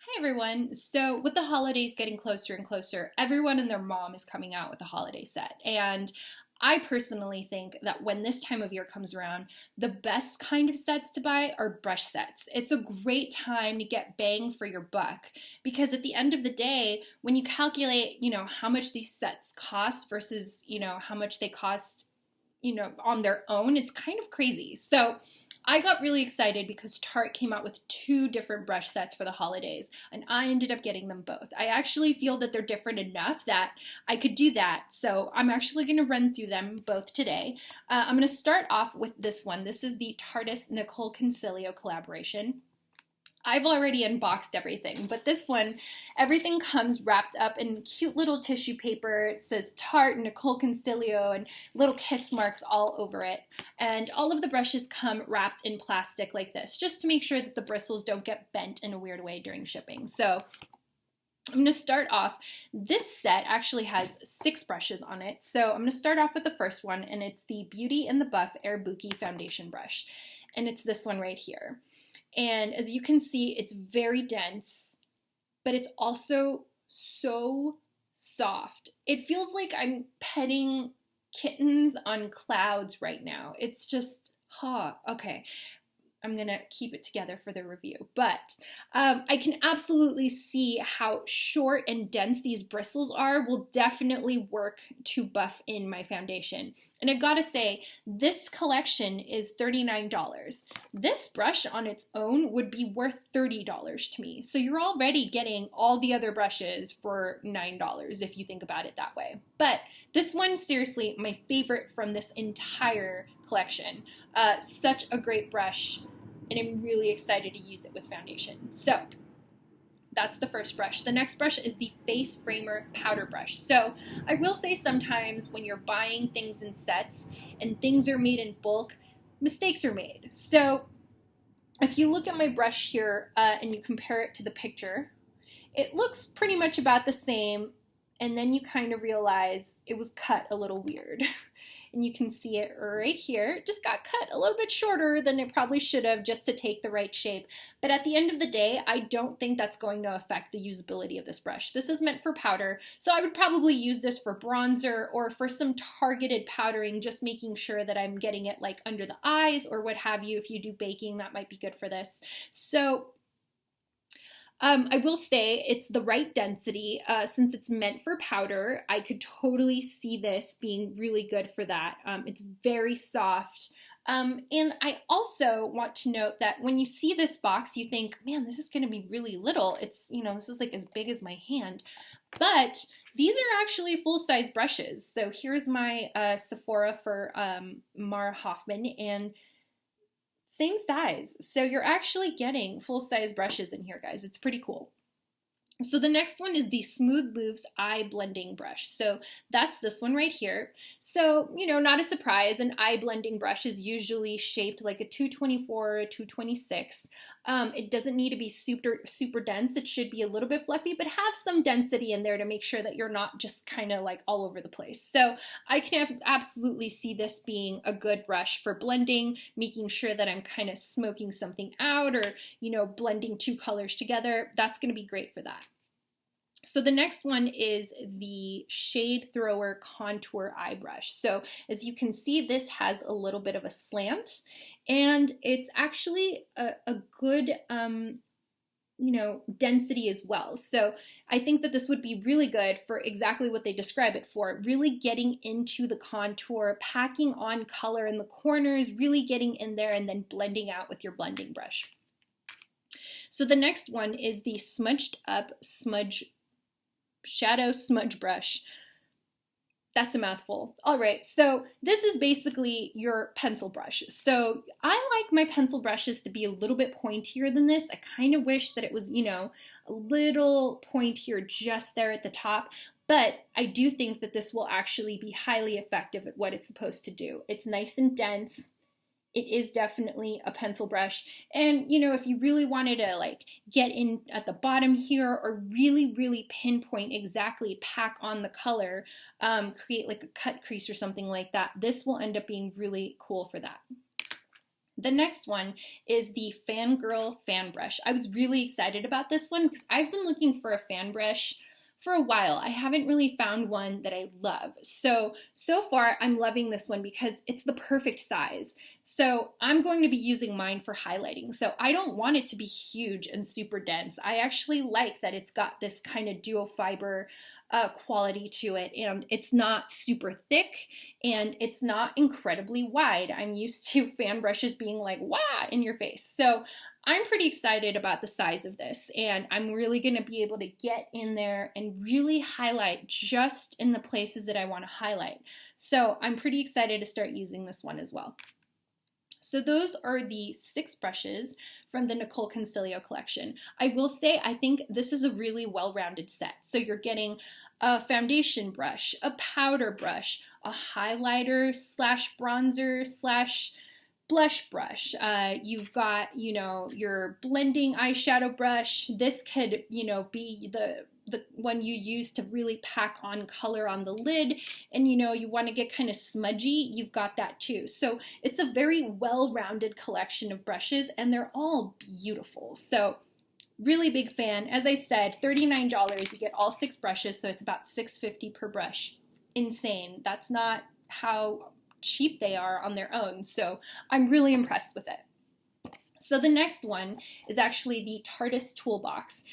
Hi everyone. So with the holidays getting closer and closer, everyone and their mom is coming out with a holiday set. And I personally think that when this time of year comes around, the best kind of sets to buy are brush sets. It's a great time to get bang for your buck because at the end of the day, when you calculate, how much these sets cost versus, how much they cost, on their own, it's kind of crazy. So I got really excited because Tarte came out with two different brush sets for the holidays, and I ended up getting them both. I actually feel that they're different enough that I could do that, so I'm actually going to run through them both today. I'm going to start off with this one. This is the Tarteist Nicole Concilio collaboration. I've already unboxed everything, but this one, everything comes wrapped up in cute little tissue paper. It says Tarte, Nicole Concilio, and little kiss marks all over it. And all of the brushes come wrapped in plastic like this, just to make sure that the bristles don't get bent in a weird way during shipping. So I'm going to start off. This set actually has 6 brushes on it. So I'm going to start off with the first one, and it's the Beauty and the Buff Air Buki foundation brush. And it's this one right here. And as you can see, it's very dense, but it's also so soft. It feels like I'm petting kittens on clouds right now. It's just, okay. I'm gonna keep it together for the review, but I can absolutely see how short and dense these bristles are will definitely work to buff in my foundation. And I've got to say, this collection is $39. This brush on its own would be worth $30 to me. So you're already getting all the other brushes for $9 if you think about it that way. But this one's seriously my favorite from this entire collection. Such a great brush, and I'm really excited to use it with foundation. So that's the first brush. The next brush is the Face Framer Powder Brush. So I will say sometimes when you're buying things in sets and things are made in bulk, mistakes are made. So if you look at my brush here and you compare it to the picture, it looks pretty much about the same, and then you kind of realize it was cut a little weird. And you can see it right here. It just got cut a little bit shorter than it probably should have just to take the right shape. But at the end of the day, I don't think that's going to affect the usability of this brush. This is meant for powder, so I would probably use this for bronzer or for some targeted powdering, just making sure that I'm getting it like under the eyes or what have you. If you do baking, that might be good for this. So I will say it's the right density. Since it's meant for powder, I could totally see this being really good for that. It's very soft. And I also want to note that when you see this box, you think, man, this is going to be really little. It's, this is like as big as my hand. But these are actually full-size brushes. So here's my Sephora for Mara Hoffman, and same size. So you're actually getting full-size brushes in here, guys. It's pretty cool. So the next one is the Smooth Moves Eye Blending Brush. So that's this one right here. So, not a surprise, an eye blending brush is usually shaped like a 224 or a 226. It doesn't need to be super dense. It should be a little bit fluffy, but have some density in there to make sure that you're not just kind of like all over the place. So I can absolutely see this being a good brush for blending, making sure that I'm kind of smoking something out or, blending 2 colors together. That's going to be great for that. So the next one is the Shade Thrower Contour Eye Brush. So as you can see, this has a little bit of a slant, and it's actually a good, density as well. So I think that this would be really good for exactly what they describe it for, really getting into the contour, packing on color in the corners, really getting in there and then blending out with your blending brush. So the next one is the Smudged Up Shadow Smudge Brush. That's a mouthful. All right, so this is basically your pencil brush. So I like my pencil brushes to be a little bit pointier than this. I kind of wish that it was, a little pointier just there at the top. But I do think that this will actually be highly effective at what it's supposed to do. It's nice and dense. It is definitely a pencil brush. And, if you really wanted to like get in at the bottom here or really pinpoint exactly, pack on the color, create like a cut crease or something like that, this will end up being really cool for that. The next one is the Fangirl Fan Brush. I was really excited about this one because I've been looking for a fan brush for a while. I haven't really found one that I love. So far I'm loving this one because it's the perfect size. So I'm going to be using mine for highlighting. So I don't want it to be huge and super dense. I actually like that it's got this kind of dual fiber quality to it, and it's not super thick and it's not incredibly wide. I'm used to fan brushes being like, wah, in your face. So I'm pretty excited about the size of this, and I'm really going to be able to get in there and really highlight just in the places that I want to highlight. So I'm pretty excited to start using this one as well. So those are the 6 brushes from the Nicole Concilio collection. I will say I think this is a really well-rounded set. So you're getting a foundation brush, a powder brush, a highlighter slash bronzer slash blush brush. You've got, your blending eyeshadow brush. This could, be the one you use to really pack on color on the lid, and you want to get kind of smudgy, you've got that too. So it's a very well-rounded collection of brushes, and they're all beautiful. So really big fan. As I said, $39, you get all 6 brushes, so it's about $6.50 per brush. Insane. That's not how cheap they are on their own, so I'm really impressed with it. So the next one is actually the Tarteist Toolbox.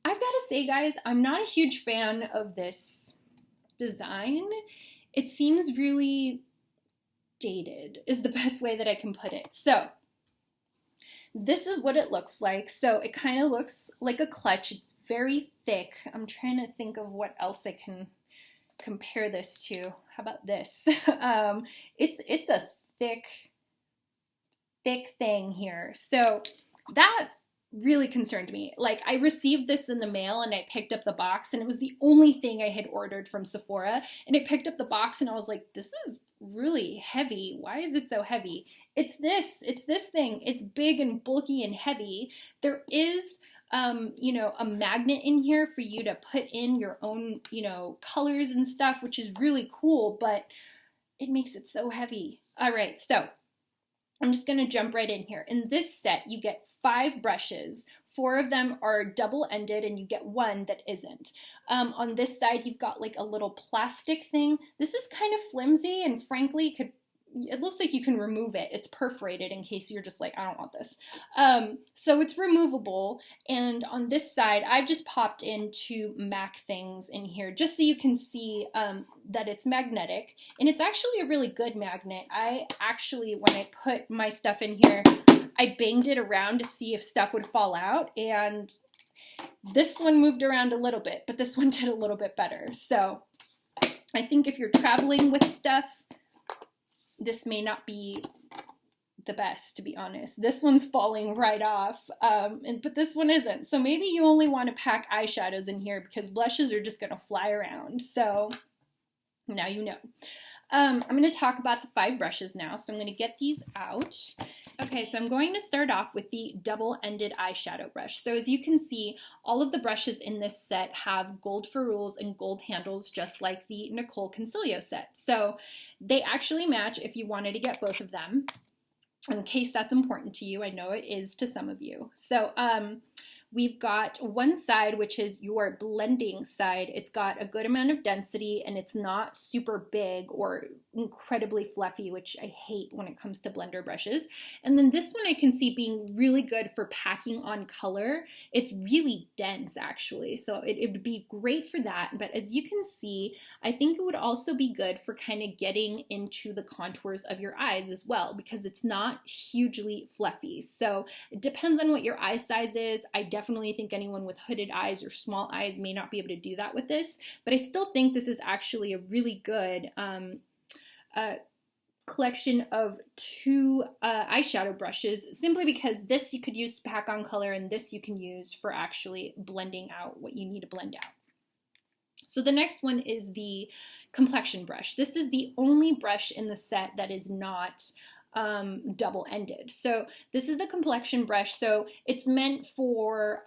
I've got to say, guys, I'm not a huge fan of this design. It seems really dated, is the best way that I can put it. So this is what it looks like. So it kind of looks like a clutch. It's very thick. I'm trying to think of what else I can compare this to. How about this? It's a thick thing here. So that really concerned me. Like, I received this in the mail and I picked up the box, and it was the only thing I had ordered from Sephora, and I picked up the box and I was like, this is really heavy. Why is it so heavy? It's this thing. It's big and bulky and heavy. There is a magnet in here for you to put in your own, colors and stuff, which is really cool, but it makes it so heavy. All right, so I'm just going to jump right in here. In this set, you get 5 brushes. 4 of them are double-ended, and you get 1 that isn't. On this side, you've got like a little plastic thing. This is kind of flimsy, and frankly, it looks like you can remove it. It's perforated in case you're just like, I don't want this. So it's removable. And on this side, I've just popped in 2 MAC things in here just so you can see that it's magnetic. And it's actually a really good magnet. I actually, when I put my stuff in here, I banged it around to see if stuff would fall out. And this one moved around a little bit, but this one did a little bit better. So I think if you're traveling with stuff, this may not be the best, to be honest. This one's falling right off, but this one isn't. So maybe you only want to pack eyeshadows in here because blushes are just going to fly around. So now you know. I'm going to talk about the 5 brushes now. So I'm going to get these out. Okay, so I'm going to start off with the double-ended eyeshadow brush. So as you can see, all of the brushes in this set have gold ferrules and gold handles, just like the Nicole Concilio set. So they actually match if you wanted to get both of them, in case that's important to you. I know it is to some of you. So we've got one side, which is your blending side. It's got a good amount of density, and it's not super big or incredibly fluffy, which I hate when it comes to blender brushes. And then this one I can see being really good for packing on color. It's really dense, actually, so it would be great for that. But as you can see, I think it would also be good for kind of getting into the contours of your eyes as well, because it's not hugely fluffy. So it depends on what your eye size is. I definitely think anyone with hooded eyes or small eyes may not be able to do that with this, but I still think this is actually a really good collection of 2 eyeshadow brushes, simply because this you could use to pack on color, and this you can use for actually blending out what you need to blend out. So the next one is the complexion brush. This is the only brush in the set that is not double-ended. So this is the complexion brush. So it's meant for,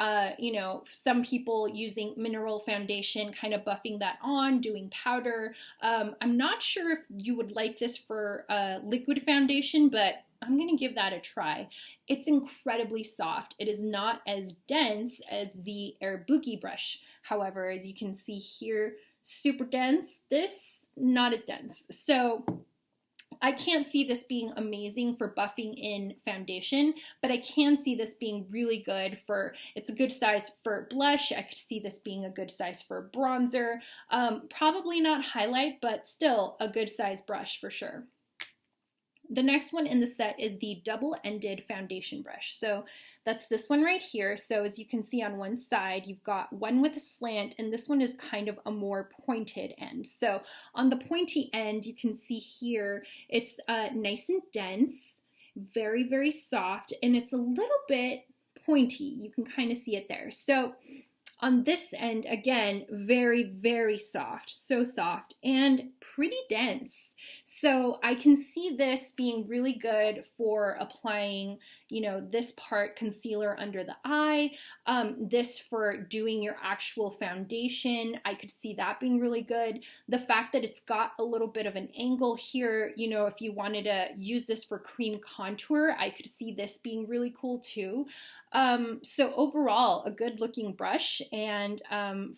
some people using mineral foundation, kind of buffing that on, doing powder. I'm not sure if you would like this for liquid foundation, but I'm going to give that a try. It's incredibly soft. It is not as dense as the Arabuki brush. However, as you can see here, super dense. This, not as dense. So I can't see this being amazing for buffing in foundation, but I can see this being really good for, it's a good size for blush. I could see this being a good size for bronzer. Probably not highlight, but still a good size brush for sure. The next one in the set is the double-ended foundation brush. So that's this one right here. So as you can see on one side, you've got one with a slant, and this one is kind of a more pointed end. So on the pointy end, you can see here, it's nice and dense, very, very soft, and it's a little bit pointy. You can kind of see it there. So on this end, again, very, very soft, so soft and pretty dense. So I can see this being really good for applying, you know, this part concealer under the eye, this for doing your actual foundation. I could see that being really good. The fact that it's got a little bit of an angle here, you know, if you wanted to use this for cream contour, I could see this being really cool too. So overall, a good looking brush, and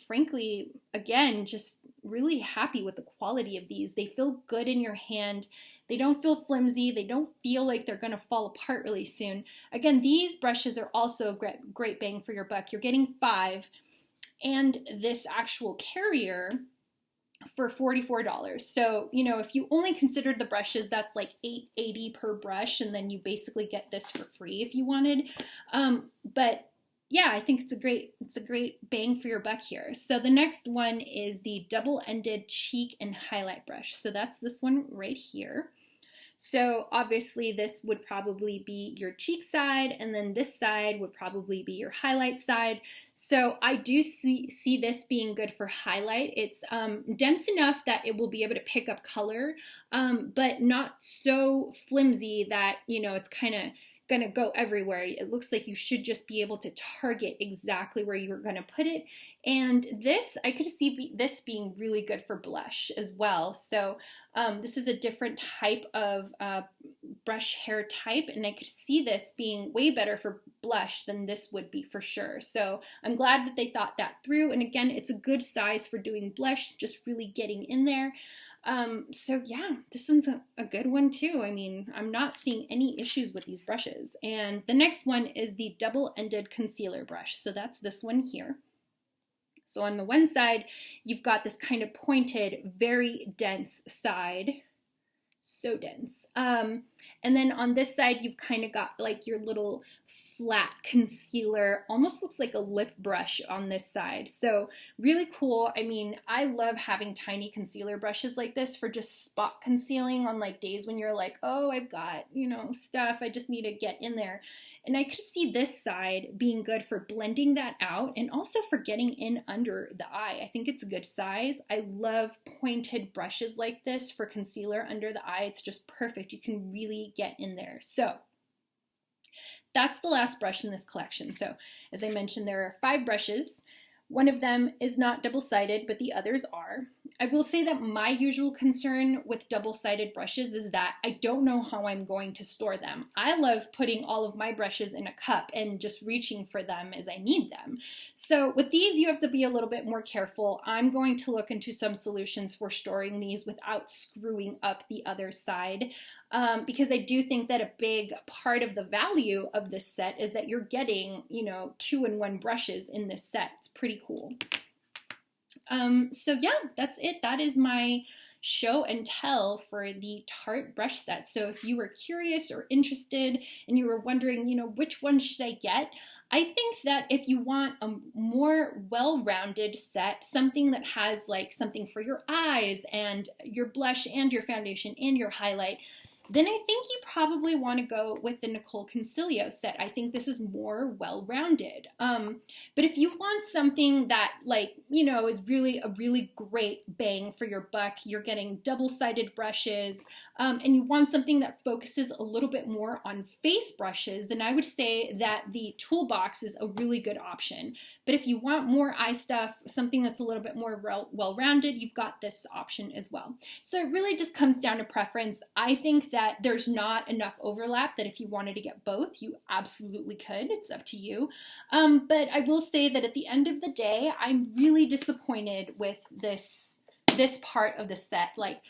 frankly, again, just really happy with the quality of these. They feel good in your hand. They don't feel flimsy. They don't feel like they're going to fall apart really soon. Again, these brushes are also great bang for your buck. You're getting 5, and this actual carrier for $44. So, you know, if you only considered the brushes, that's like $8.80 per brush, and then you basically get this for free if you wanted. But yeah, I think it's a great bang for your buck here. So the next one is the double-ended cheek and highlight brush. So that's this one right here. So obviously this would probably be your cheek side, and then this side would probably be your highlight side. So I do see this being good for highlight. It's dense enough that it will be able to pick up color, but not so flimsy that, you know, it's kind of gonna go everywhere. It looks like you should just be able to target exactly where you're gonna put it. And this, I could see this being really good for blush as well. So this is a different type of brush hair type, and I could see this being way better for blush than this would be for sure. So I'm glad that they thought that through. And again, it's a good size for doing blush, just really getting in there. So yeah, this one's a good one too. I mean, I'm not seeing any issues with these brushes. And the next one is the double-ended concealer brush. So that's this one here. So on the one side, you've got this kind of pointed, very dense side. So dense. And then on this side, you've kind of got like your little flat concealer, almost looks like a lip brush on this side. So really cool. I mean, I love having tiny concealer brushes like this for just spot concealing on like days when you're like, oh, I've got, you know, stuff, I just need to get in there. And I could see this side being good for blending that out and also for getting in under the eye. I think it's a good size. I love pointed brushes like this for concealer under the eye. It's just perfect. You can really get in there. So that's the last brush in this collection. So as I mentioned, there are 5 brushes. One of them is not double-sided, but the others are. I will say that my usual concern with double-sided brushes is that I don't know how I'm going to store them. I love putting all of my brushes in a cup and just reaching for them as I need them. So with these, you have to be a little bit more careful. I'm going to look into some solutions for storing these without screwing up the other side. Because I do think that a big part of the value of this set is that you're getting, you know, 2-in-1 brushes in this set. It's pretty cool. So yeah, that's it. That is my show and tell for the Tarte brush set. So if you were curious or interested and you were wondering, you know, which one should I get? I think that if you want a more well-rounded set, something that has like something for your eyes and your blush and your foundation and your highlight, then I think you probably want to go with the Nicole Concilio set. I think this is more well-rounded. But if you want something that, like, you know, is really a really great bang for your buck, you're getting double-sided brushes, and you want something that focuses a little bit more on face brushes, then I would say that the Toolbox is a really good option. But if you want more eye stuff, something that's a little bit more well-rounded, you've got this option as well. So it really just comes down to preference. I think that there's not enough overlap that if you wanted to get both, you absolutely could. It's up to you. But I will say that at the end of the day, I'm really disappointed with this part of the set. Like,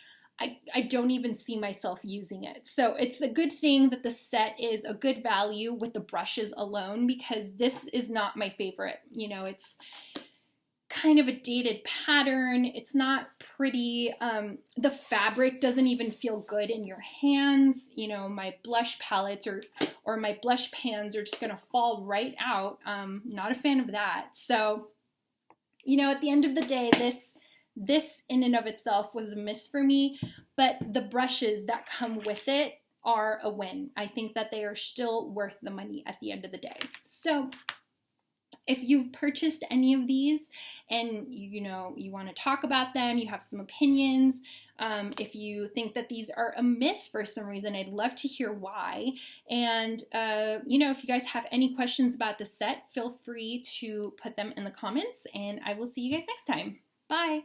I don't even see myself using it. So it's a good thing that the set is a good value with the brushes alone, because this is not my favorite. You know, it's kind of a dated pattern. It's not pretty. The fabric doesn't even feel good in your hands. You know, my blush palettes or my blush pans are just gonna fall right out. Not a fan of that. So, you know, at the end of the day, this in and of itself was a miss for me, but the brushes that come with it are a win. I think that they are still worth the money at the end of the day. So if you've purchased any of these and you know you want to talk about them, you have some opinions, if you think that these are a miss for some reason, I'd love to hear why. And you know, if you guys have any questions about the set, feel free to put them in the comments, and I will see you guys next time. Bye.